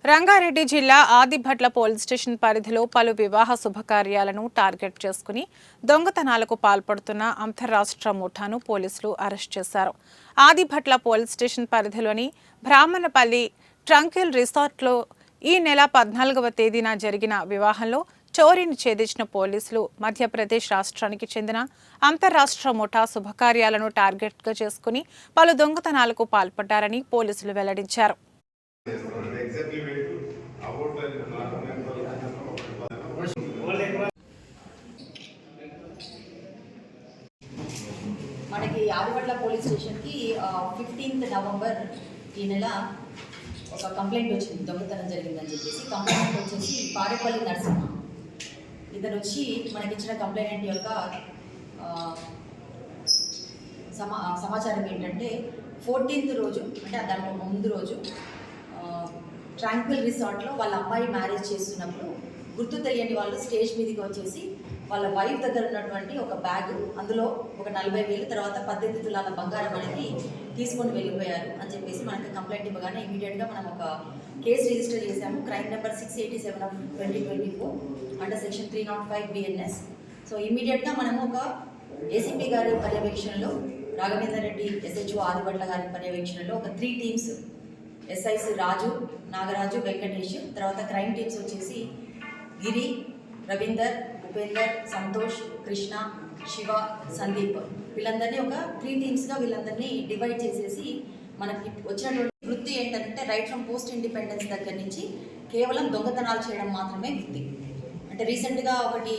రంగారెడ్డి జిల్లా Adibhatla police station పరిధిలో పలు వివాహ శుభకార్యాలను టార్గెట్ చేసుకుని దొంగతనాలకు పాల్పడుతున్న అంతర్రాష్ట్ర ముఠాను పోలీసులు అరెస్ట్ చేశారు. ఆదిభట్ల పోలీస్ స్టేషన్ పరిధిలోని బ్రాహ్మణపల్లి ట్రంకిల్ రిసార్ట్లో ఈ నెల 14వ తేదీన జరిగిన వివాహంలో చోరీని ఛేదించిన పోలీసులు మధ్యప్రదేశ్ రాష్ట్రానికి చెందిన అంతర్రాష్ట్ర ముఠా శుభకార్యాలను టార్గెట్గా చేసుకుని పలు దొంగతనాలకు పాల్పడ్డారని పోలీసులు వెల్లడించారు. మనకి ఆదిపట్ల పోలీస్ స్టేషన్కి 15th నవంబర్ ఈ నెల ఒక కంప్లైంట్ వచ్చింది, దొంగతనం జరిగిందని చెప్పేసి. కంప్లైంట్ వచ్చేసి పారేపల్లి నరసింహ ఇతను వచ్చి మనకి ఇచ్చిన కంప్లైంట్ యొక్క సమాచారం ఏంటంటే 14th రోజు, అంటే దానికి ముందు రోజు ట్రాంక్విల్ రిసార్ట్లో వాళ్ళ అబ్బాయి మ్యారేజ్ చేస్తున్నప్పుడు గుర్తు తెలియని వాళ్ళు స్టేజ్ మీదకి వచ్చేసి వాళ్ళ వైఫ్ దగ్గర ఉన్నటువంటి ఒక బ్యాగ్, అందులో ఒక 40,000 తర్వాత 18 తులాల బంగారం అనేది తీసుకొని వెళ్ళిపోయారు అని చెప్పేసి మనకి కంప్లైంట్ ఇవ్వగానే ఇమీడియట్గా మనం ఒక కేసు రిజిస్టర్ చేశాము. Crime number 687/2024 under section 305 BNS. So ఇమీడియట్గా మనము ఒక ఏసీపీ గారి పర్యవేక్షణలో, రాఘవేందర్ రెడ్డి SHO ఆదిభట్ల గారి పర్యవేక్షణలో ఒక 3 టీమ్స్, SIs రాజు, నాగరాజు, వెంకటేష్, తర్వాత క్రైమ్ టీమ్స్ వచ్చేసి గిరి, రవీందర్, ఉపేందర్, సంతోష్, కృష్ణ, శివ, సందీప్, వీళ్ళందరినీ ఒక 3 టీమ్స్గా వీళ్ళందరినీ డివైడ్ చేసేసి మనకి వచ్చినటువంటి వృత్తి ఏంటంటే రైట్ ఫ్రమ్ పోస్ట్ ఇండిపెండెన్స్ దగ్గర నుంచి కేవలం దొంగతనాలు చేయడం మాత్రమే వృత్తి. అంటే రీసెంట్గా ఒకటి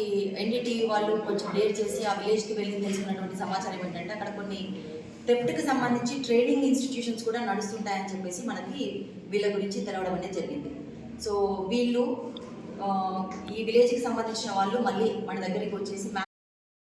NDTV వాళ్ళు కొంచెం డేర్ చేసి ఆ విలేజ్కి వెళ్ళి తెలుసుకున్నటువంటి సమాచారం ఏంటంటే అక్కడ కొన్ని థెఫ్ట్కి సంబంధించి ట్రైనింగ్ ఇన్స్టిట్యూషన్స్ కూడా నడుస్తుంటాయని చెప్పేసి మనకి వీళ్ళ గురించి తెలవడం అనేది జరిగింది. సో వీళ్ళు ఈ విలేజ్కి సంబంధించిన వాళ్ళు మళ్ళీ మన దగ్గరికి వచ్చేసి